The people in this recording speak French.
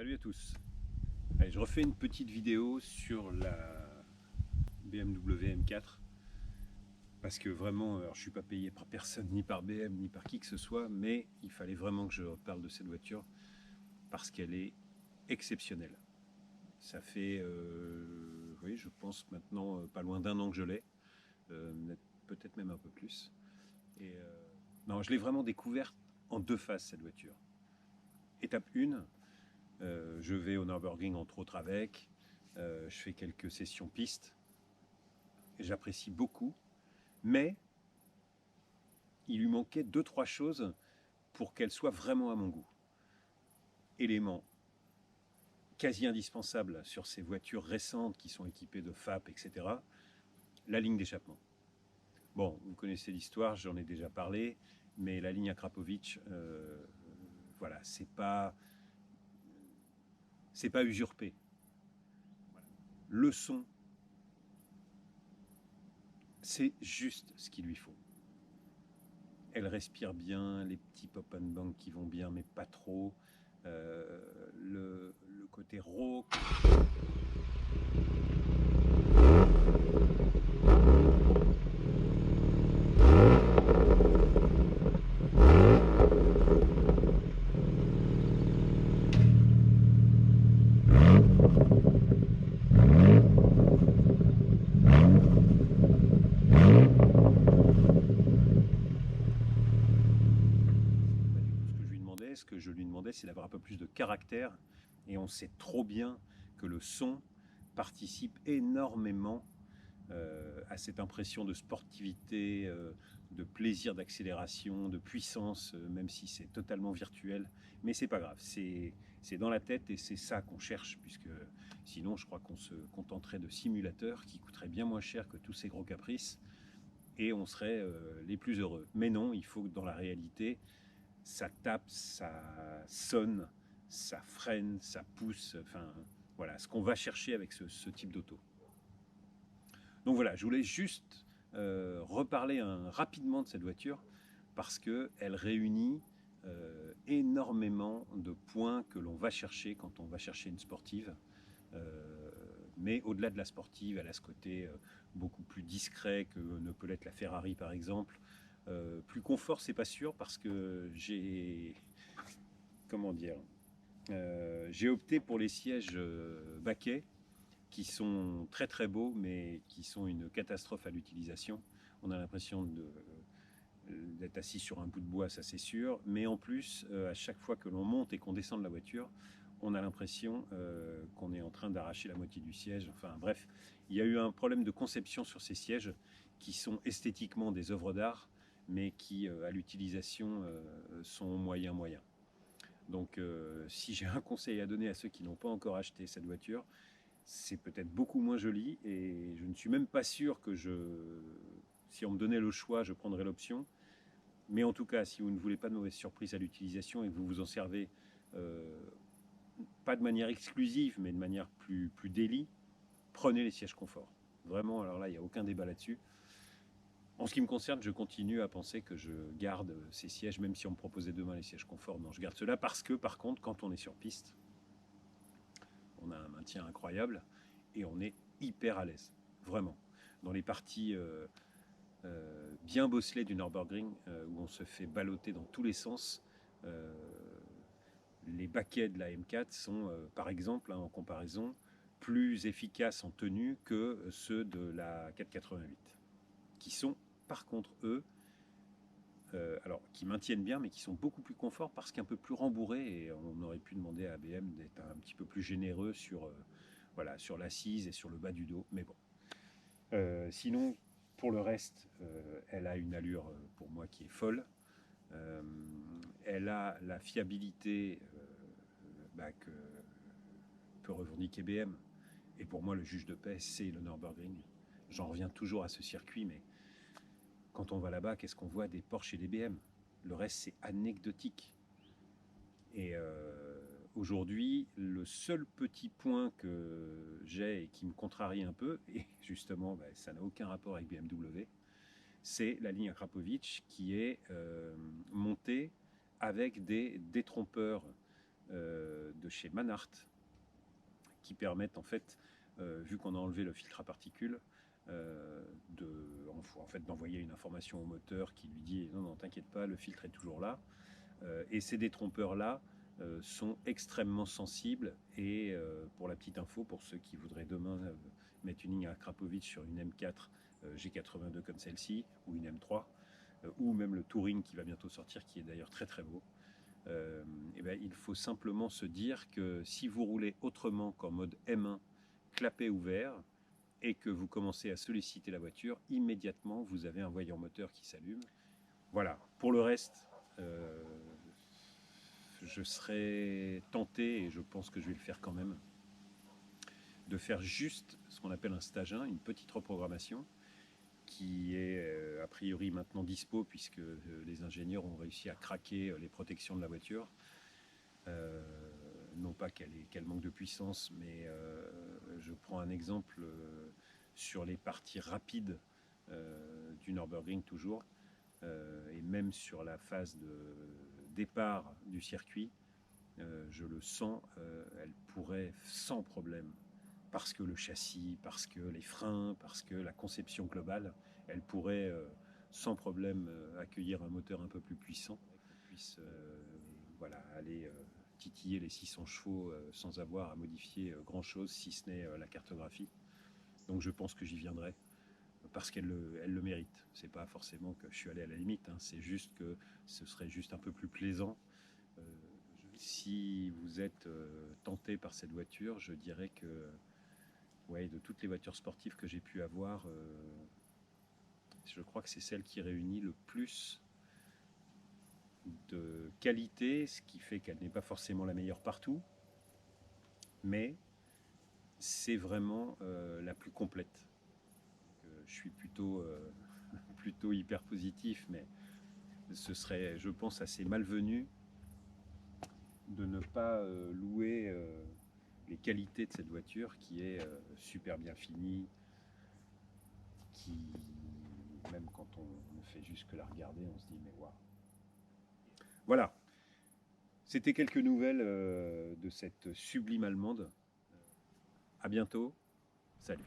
Salut à tous. Allez, je refais une petite vidéo sur la BMW M4 parce que vraiment, alors je suis pas payé par personne, ni par BM, ni par qui que ce soit, mais il fallait vraiment que je parle de cette voiture parce qu'elle est exceptionnelle. Ça fait, oui, je pense maintenant pas loin d'un an que je l'ai, peut-être même un peu plus. Et non, je l'ai vraiment découverte en deux phases cette voiture. Étape 1, je vais au Nürburgring entre autres avec, je fais quelques sessions pistes, et j'apprécie beaucoup, mais il lui manquait deux, trois choses pour qu'elle soit vraiment à mon goût. Élément quasi indispensable sur ces voitures récentes qui sont équipées de FAP, etc., la ligne d'échappement. Bon, vous connaissez l'histoire, j'en ai déjà parlé, mais la ligne Akrapovic, voilà, c'est pas usurpé. Voilà. Le son, c'est juste ce qu'il lui faut. Elle respire bien, les petits pop and bang qui vont bien, mais pas trop. Le côté rauque. Ce que je lui demandais, c'est d'avoir un peu plus de caractère. Et on sait trop bien que le son participe énormément à cette impression de sportivité, de plaisir d'accélération, de puissance, même si c'est totalement virtuel. Mais c'est pas grave, c'est dans la tête et c'est ça qu'on cherche, puisque sinon je crois qu'on se contenterait de simulateurs qui coûteraient bien moins cher que tous ces gros caprices et on serait les plus heureux. Mais non, il faut que dans la réalité, ça tape, ça sonne, ça freine, ça pousse, enfin voilà, ce qu'on va chercher avec ce type d'auto. Donc voilà, je voulais juste reparler rapidement de cette voiture parce qu'elle réunit énormément de points que l'on va chercher quand on va chercher une sportive. Mais au-delà de la sportive, elle a ce côté beaucoup plus discret que ne peut l'être la Ferrari par exemple. Plus confort, c'est pas sûr parce que j'ai, comment dire, j'ai opté pour les sièges baquets qui sont très très beaux mais qui sont une catastrophe à l'utilisation. On a l'impression d'être assis sur un bout de bois, ça c'est sûr, mais en plus, à chaque fois que l'on monte et qu'on descend de la voiture, on a l'impression qu'on est en train d'arracher la moitié du siège. Enfin bref, il y a eu un problème de conception sur ces sièges qui sont esthétiquement des œuvres d'art, mais qui à l'utilisation sont moyens. Donc si j'ai un conseil à donner à ceux qui n'ont pas encore acheté cette voiture, c'est peut-être beaucoup moins joli et je ne suis même pas sûr que si on me donnait le choix, je prendrais l'option. Mais en tout cas, si vous ne voulez pas de mauvaise surprise à l'utilisation et que vous vous en servez pas de manière exclusive, mais de manière plus daily, prenez les sièges confort. Vraiment, alors là, il n'y a aucun débat là-dessus. En ce qui me concerne, je continue à penser que je garde ces sièges, même si on me proposait demain les sièges confort. Non, je garde cela parce que, par contre, quand on est sur piste, on a un maintien incroyable et on est hyper à l'aise. Vraiment. Dans les parties bien bosselées du Nürburgring, où on se fait balloter dans tous les sens, les baquets de la M4 sont, par exemple, en comparaison, plus efficaces en tenue que ceux de la 488, qui sont, par contre, eux, alors qui maintiennent bien, mais qui sont beaucoup plus confort parce qu'un peu plus rembourrés. Et on aurait pu demander à ABM d'être un petit peu plus généreux sur, voilà, sur l'assise et sur le bas du dos. Mais bon. Sinon, pour le reste, elle a une allure pour moi qui est folle. Elle a la fiabilité que peut revendiquer BM. Et pour moi, le juge de paix, c'est le Nürburgring. J'en reviens toujours à ce circuit, mais quand on va là-bas, qu'est-ce qu'on voit? Des Porsche et des BM. Le reste, c'est anecdotique. Et aujourd'hui, le seul petit point que j'ai et qui me contrarie un peu, et justement, ça n'a aucun rapport avec BMW, c'est la ligne Akrapovic qui est montée avec des détrompeurs de chez Manhart qui permettent en fait, vu qu'on a enlevé le filtre à particules, d'envoyer une information au moteur qui lui dit non, t'inquiète pas, le filtre est toujours là. Et ces détrompeurs-là sont extrêmement sensibles. Et pour la petite info, pour ceux qui voudraient demain mettre une ligne à Krapovic sur une M4 G82 comme celle-ci, ou une M3, ou même le Touring qui va bientôt sortir, qui est d'ailleurs très très beau, il faut simplement se dire que si vous roulez autrement qu'en mode M1, clapet ouvert, et que vous commencez à solliciter la voiture, immédiatement vous avez un voyant moteur qui s'allume. Voilà, pour le reste, je serais tenté, et je pense que je vais le faire quand même, de faire juste ce qu'on appelle un stage 1, une petite reprogrammation, qui est a priori maintenant dispo, puisque les ingénieurs ont réussi à craquer les protections de la voiture. Non pas qu'elle manque de puissance, mais je prends un exemple sur les parties rapides du Nürburgring toujours, et même sur la phase de départ du circuit, je le sens, elle pourrait sans problème, parce que le châssis, parce que les freins, parce que la conception globale, elle pourrait sans problème accueillir un moteur un peu plus puissant, qu'on puisse aller titiller les 600 chevaux sans avoir à modifier grand chose, si ce n'est la cartographie. Donc je pense que j'y viendrai, parce qu'elle le mérite. C'est pas forcément que je suis allé à la limite, hein, c'est juste que ce serait juste un peu plus plaisant. Si vous êtes tenté par cette voiture, je dirais que de toutes les voitures sportives que j'ai pu avoir, je crois que c'est celle qui réunit le plus de qualité, ce qui fait qu'elle n'est pas forcément la meilleure partout, mais c'est vraiment la plus complète. Je suis plutôt hyper positif, mais ce serait, je pense, assez malvenu de ne pas louer les qualités de cette voiture, qui est super bien finie, qui, même quand on ne fait juste que la regarder, on se dit mais waouh. Voilà, c'était quelques nouvelles de cette sublime allemande. À bientôt, salut.